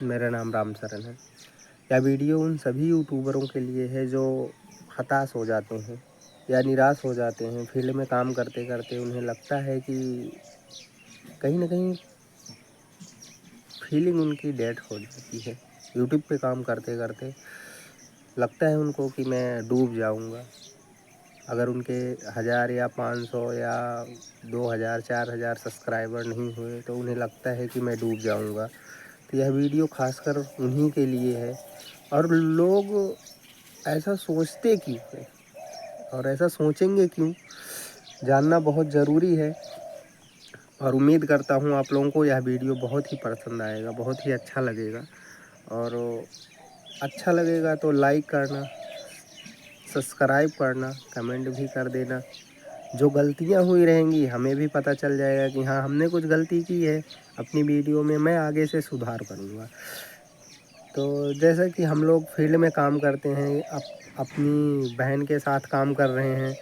मेरा नाम राम सरन है। यह वीडियो उन सभी यूट्यूबरों के लिए है जो हताश हो जाते हैं या निराश हो जाते हैं। फील्ड में काम करते करते उन्हें लगता है कि कहीं न कहीं फीलिंग उनकी डेड हो जाती है। यूट्यूब पे काम करते करते लगता है उनको कि मैं डूब जाऊँगा। अगर उनके 1000 या 500 या 2000 4000 सब्सक्राइबर नहीं हुए तो उन्हें लगता है कि मैं डूब जाऊँगा। तो यह वीडियो ख़ासकर उन्हीं के लिए है। और लोग ऐसा सोचते क्यों हैं और ऐसा सोचेंगे क्यों, जानना बहुत ज़रूरी है। और उम्मीद करता हूँ आप लोगों को यह वीडियो बहुत ही पसंद आएगा, बहुत ही अच्छा लगेगा। और अच्छा लगेगा तो लाइक करना, सब्सक्राइब करना, कमेंट भी कर देना। जो गलतियाँ हुई रहेंगी हमें भी पता चल जाएगा कि हाँ, हमने कुछ गलती की है अपनी वीडियो में, मैं आगे से सुधार करूँगा। तो जैसा कि हम लोग फील्ड में काम करते हैं, अपनी बहन के साथ काम कर रहे हैं,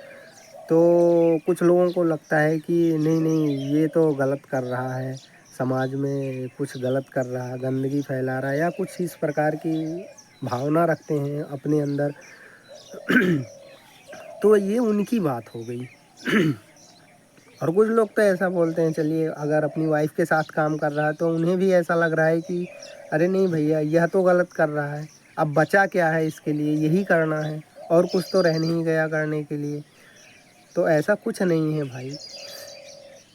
तो कुछ लोगों को लगता है कि नहीं ये तो गलत कर रहा है, समाज में कुछ गलत कर रहा है, गंदगी फैला रहा है या कुछ इस प्रकार की भावना रखते हैं अपने अंदर। तो ये उनकी बात हो गई। और कुछ लोग तो ऐसा बोलते हैं, चलिए अगर अपनी वाइफ़ के साथ काम कर रहा है तो उन्हें भी ऐसा लग रहा है कि अरे नहीं भैया, यह तो गलत कर रहा है, अब बचा क्या है इसके लिए, यही करना है और कुछ तो रह नहीं गया करने के लिए। तो ऐसा कुछ नहीं है भाई।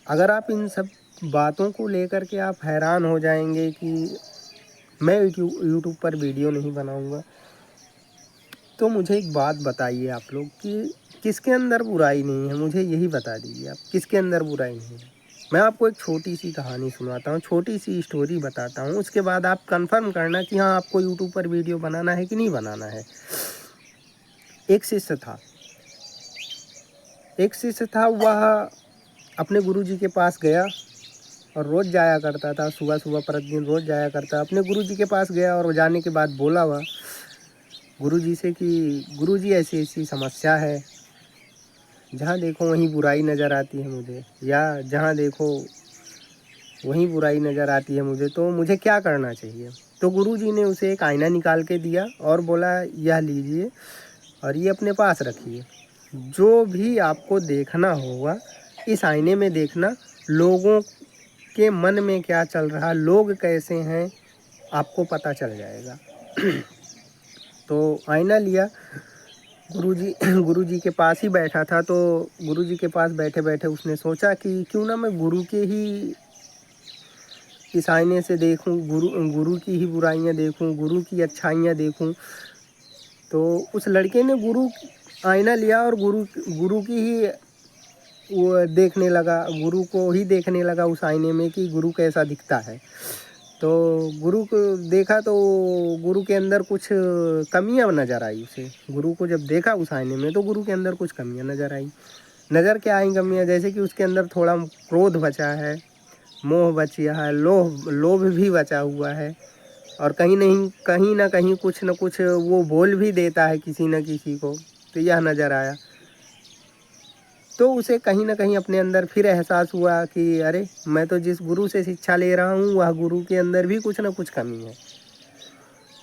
अगर आप इन सब बातों को लेकर के आप हैरान हो जाएंगे कि मैं यूट्यूब पर वीडियो नहीं बनाऊंगा, तो मुझे एक बात बताइए आप लोग कि किसके अंदर बुराई नहीं है, मुझे यही बता दीजिए आप, किसके अंदर बुराई नहीं है। मैं आपको एक छोटी सी कहानी सुनाता हूँ, छोटी सी स्टोरी बताता हूँ, उसके बाद आप कंफर्म करना कि हाँ, आपको यूट्यूब पर वीडियो बनाना है कि नहीं बनाना है। एक शिष्य था, वह अपने गुरुजी के पास गया और रोज़ जाया करता था, सुबह सुबह प्रतिदिन रोज़ जाया करता। अपने गुरुजी के पास गया और जाने के बाद बोला वह गुरुजी से कि गुरुजी ऐसी ऐसी समस्या है, जहाँ देखो वहीं बुराई नज़र आती है मुझे, या जहाँ देखो वहीं बुराई नज़र आती है मुझे, तो मुझे क्या करना चाहिए। तो गुरुजी ने उसे एक आईना निकाल के दिया और बोला, यह लीजिए और ये अपने पास रखिए। जो भी आपको देखना होगा इस आईने में देखना, लोगों के मन में क्या चल रहा, लोग कैसे हैं, आपको पता चल जाएगा। तो आईना लिया, गुरुजी गुरुजी के पास ही बैठा था। तो गुरुजी के पास बैठे बैठे उसने सोचा कि क्यों ना मैं गुरु के ही इस आईने से देखूं, गुरु की ही बुराइयां देखूं, गुरु की अच्छाइयां देखूं। तो उस लड़के ने आईना लिया और गुरु की ही वो देखने लगा, गुरु को ही देखने लगा उस आईने में कि गुरु कैसा दिखता है। तो गुरु को देखा तो गुरु के अंदर कुछ कमियां नज़र आई उसे। गुरु को जब देखा उस आईने में तो गुरु के अंदर कुछ कमियां नज़र आई। नज़र क्या आई कमियां, जैसे कि उसके अंदर थोड़ा क्रोध बचा है, मोह बचा है, लोभ भी बचा हुआ है, और कहीं ना कहीं कुछ न कुछ वो बोल भी देता है किसी न किसी को। तो यह नज़र आया। तो उसे कहीं न कहीं अपने अंदर फिर एहसास हुआ कि अरे, मैं तो जिस गुरु से शिक्षा ले रहा हूँ वह गुरु के अंदर भी कुछ न कुछ कमी है।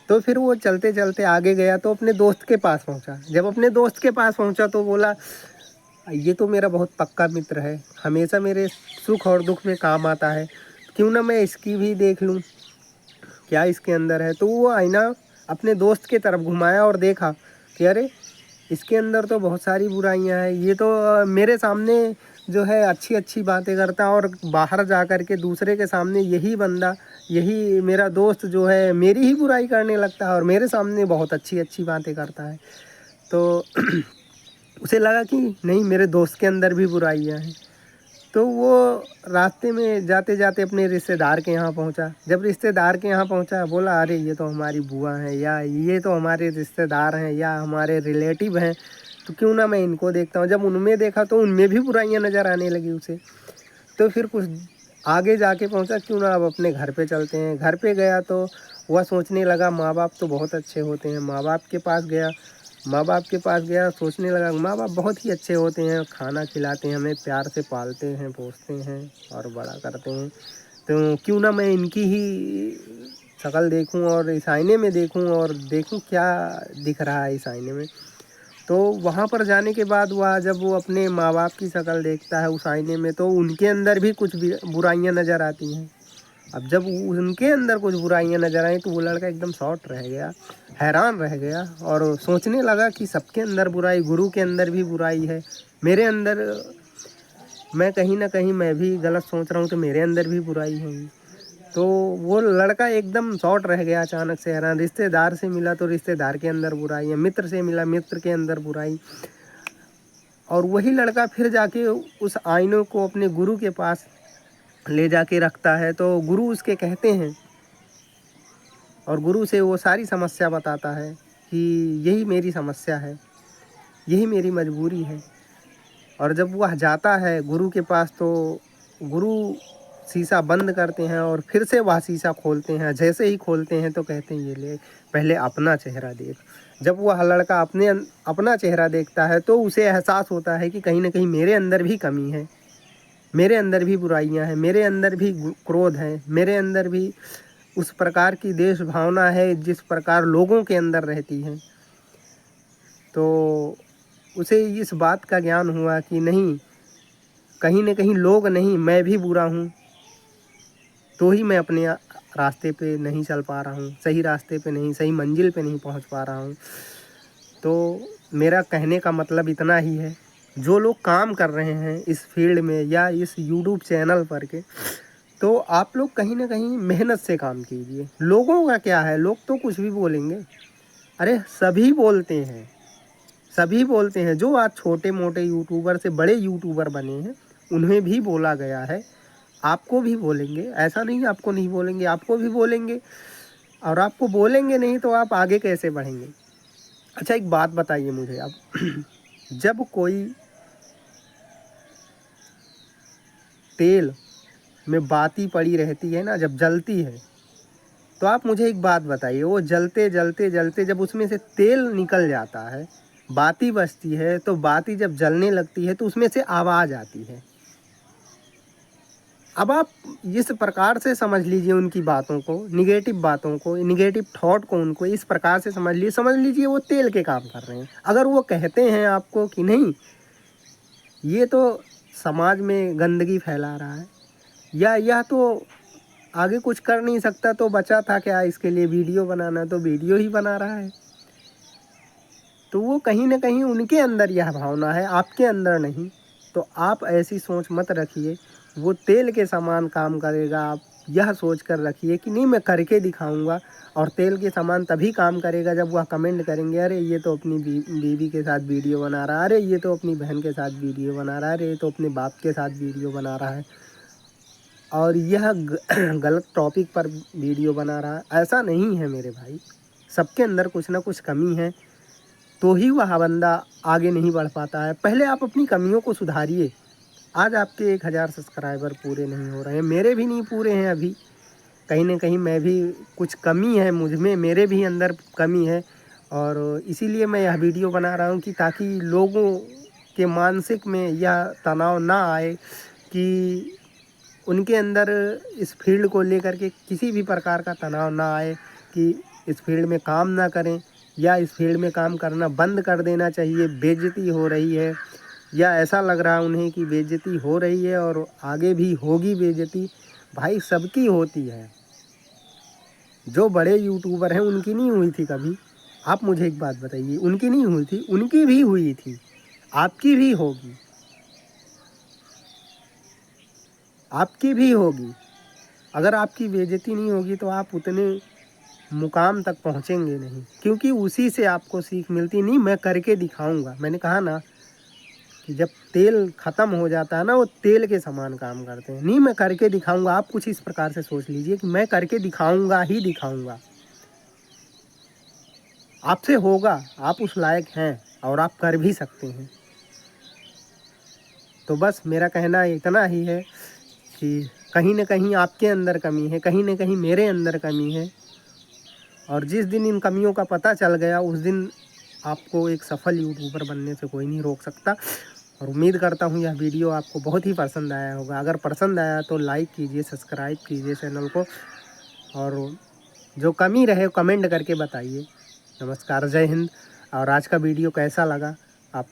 तो फिर वो चलते चलते आगे गया तो अपने दोस्त के पास पहुँचा। जब अपने दोस्त के पास पहुँचा तो बोला, ये तो मेरा बहुत पक्का मित्र है, हमेशा मेरे सुख और दुख में काम आता है, क्यों ना मैं इसकी भी देख लूँ क्या इसके अंदर है। तो वो आईना अपने दोस्त के तरफ घुमाया और देखा कि अरे, इसके अंदर तो बहुत सारी बुराइयां हैं, ये तो मेरे सामने जो है अच्छी अच्छी बातें करता है, और बाहर जा कर के दूसरे के सामने यही बंदा, यही मेरा दोस्त जो है मेरी ही बुराई करने लगता है और मेरे सामने बहुत अच्छी अच्छी बातें करता है। तो उसे लगा कि नहीं, मेरे दोस्त के अंदर भी बुराइयां हैं। तो वो रास्ते में जाते जाते अपने रिश्तेदार के यहाँ पहुँचा। जब रिश्तेदार के यहाँ पहुँचा, बोला अरे, ये तो हमारी बुआ हैं, या ये तो हमारे रिश्तेदार हैं, या हमारे रिलेटिव हैं, तो क्यों ना मैं इनको देखता हूँ। जब उनमें देखा तो उनमें भी बुराइयाँ नज़र आने लगी उसे। तो फिर कुछ आगे जाके पहुँचा, क्यों ना अब अपने घर पे चलते हैं। घर पे गया तो वह सोचने लगा, माँ बाप तो बहुत अच्छे होते हैं। माँ बाप के पास गया, सोचने लगा माँ बाप बहुत ही अच्छे होते हैं, खाना खिलाते हैं, हमें प्यार से पालते हैं, पोसते हैं और बड़ा करते हैं। तो क्यों ना मैं इनकी ही शक्ल देखूं और इस आईने में देखूं और देखूं क्या दिख रहा है इस आईने में। तो वहाँ पर जाने के बाद वह जब वो अपने माँ बाप की शक्ल देखता है उस आईने में, तो उनके अंदर भी कुछ बुराइयाँ नज़र आती हैं। अब जब उनके अंदर कुछ बुराइयाँ नज़र आई तो वो लड़का एकदम शॉक रह गया, हैरान रह गया और सोचने लगा कि सबके अंदर बुराई, गुरु के अंदर भी बुराई है, मेरे अंदर मैं कहीं ना कहीं मैं भी गलत सोच रहा हूँ तो मेरे अंदर भी बुराई होगी। तो वो लड़का एकदम शॉर्ट रह गया, अचानक से हैरान। रिश्तेदार से मिला तो रिश्तेदार के अंदर बुराई है, मित्र से मिला मित्र के अंदर बुराई। और वही लड़का फिर जाके उस आईनों को अपने गुरु के पास ले जाके रखता है, तो गुरु उसके कहते हैं और गुरु से वो सारी समस्या बताता है कि यही मेरी समस्या है, यही मेरी मजबूरी है। और जब वह जाता है गुरु के पास तो गुरु शीशा बंद करते हैं और फिर से वह शीशा खोलते हैं। जैसे ही खोलते हैं तो कहते हैं ये ले पहले अपना चेहरा देख। जब वह लड़का अपना चेहरा देखता है तो उसे एहसास होता है कि कहीं ना कहीं मेरे अंदर भी कमी है, मेरे अंदर भी बुराइयां हैं, मेरे अंदर भी क्रोध है, मेरे अंदर भी उस प्रकार की देश भावना है जिस प्रकार लोगों के अंदर रहती है। तो उसे इस बात का ज्ञान हुआ कि नहीं, कहीं न कहीं लोग नहीं, मैं भी बुरा हूँ, तो ही मैं अपने रास्ते पे नहीं चल पा रहा हूँ, सही रास्ते पे नहीं, सही मंजिल पे नहीं पहुँच पा रहा हूँ। तो मेरा कहने का मतलब इतना ही है, जो लोग काम कर रहे हैं इस फील्ड में या इस यूट्यूब चैनल पर के, तो आप लोग कहीं न कहीं मेहनत से काम कीजिए। लोगों का क्या है, लोग तो कुछ भी बोलेंगे। अरे सभी बोलते हैं, सभी बोलते हैं। जो आज छोटे मोटे यूट्यूबर से बड़े यूट्यूबर बने हैं उन्हें भी बोला गया है, आपको भी बोलेंगे। ऐसा नहीं आपको नहीं बोलेंगे, आपको भी बोलेंगे। और आपको बोलेंगे नहीं तो आप आगे कैसे बढ़ेंगे। अच्छा एक बात बताइए मुझे आप जब कोई तेल में बाती पड़ी रहती है ना, जब जलती है, तो आप मुझे एक बात बताइए, वो जलते जलते जलते जब उसमें से तेल निकल जाता है, बाती बचती है, तो बाती जब जलने लगती है तो उसमें से आवाज़ आती है। अब आप इस प्रकार से समझ लीजिए उनकी बातों को, निगेटिव बातों को, निगेटिव थॉट को, उनको इस प्रकार से समझ लीजिए वो तेल के काम कर रहे हैं। अगर वो कहते हैं आपको कि नहीं ये तो समाज में गंदगी फैला रहा है, या यह तो आगे कुछ कर नहीं सकता, तो बचा था क्या इसके लिए वीडियो बनाना, तो वीडियो ही बना रहा है, तो वो कहीं ना कहीं उनके अंदर यह भावना है, आपके अंदर नहीं। तो आप ऐसी सोच मत रखिए, वो तेल के समान काम करेगा। आप यह सोच कर रखिए कि नहीं मैं करके दिखाऊंगा, और तेल के समान तभी काम करेगा जब वह कमेंट करेंगे अरे ये तो अपनी बीवी के साथ वीडियो बना रहा है, अरे ये तो अपनी बहन के साथ वीडियो बना रहा है, अरे ये तो अपने बाप के साथ वीडियो बना रहा है, और यह गलत टॉपिक पर वीडियो बना रहा है। ऐसा नहीं है मेरे भाई, सबके अंदर कुछ ना कुछ कमी है, तो ही वह बंदा आगे नहीं बढ़ पाता है। पहले आप अपनी कमियों को सुधारिए। आज आपके 1000 सब्सक्राइबर पूरे नहीं हो रहे हैं, मेरे भी नहीं पूरे हैं अभी। कहीं ना कहीं मैं भी कुछ कमी है मुझ में, मेरे भी अंदर कमी है, और इसीलिए मैं यह वीडियो बना रहा हूँ कि ताकि लोगों के मानसिक में यह तनाव ना आए कि उनके अंदर इस फील्ड को लेकर के किसी भी प्रकार का तनाव ना आए कि इस फील्ड में काम ना करें, या इस फील्ड में काम करना बंद कर देना चाहिए, बेइज्जती हो रही है, या ऐसा लग रहा है उन्हें कि बेइज्जती हो रही है और आगे भी होगी बेइज्जती। भाई सबकी होती है, जो बड़े यूट्यूबर हैं उनकी नहीं हुई थी कभी? आप मुझे एक बात बताइए, उनकी नहीं हुई थी? उनकी भी हुई थी, आपकी भी होगी, आपकी भी होगी। अगर आपकी बेइज्जती नहीं होगी तो आप उतने मुकाम तक पहुँचेंगे नहीं, क्योंकि उसी से आपको सीख मिलती। नहीं मैं करके दिखाऊंगा, मैंने कहा ना कि जब तेल ख़त्म हो जाता है ना, वो तेल के समान काम करते हैं। नहीं मैं करके दिखाऊंगा, आप कुछ इस प्रकार से सोच लीजिए कि मैं करके दिखाऊंगा ही दिखाऊंगा, आपसे होगा, आप उस लायक हैं और आप कर भी सकते हैं। तो बस मेरा कहना इतना ही है कि कहीं ना कहीं आपके अंदर कमी है, कहीं ना कहीं मेरे अंदर कमी है, और जिस दिन इन कमियों का पता चल गया उस दिन आपको एक सफल यूट्यूबर बनने से कोई नहीं रोक सकता। और उम्मीद करता हूँ यह वीडियो आपको बहुत ही पसंद आया होगा। अगर पसंद आया तो लाइक कीजिए, सब्सक्राइब कीजिए चैनल को, और जो कमी रहे कमेंट करके बताइए। नमस्कार, जय हिंद। और आज का वीडियो कैसा लगा आप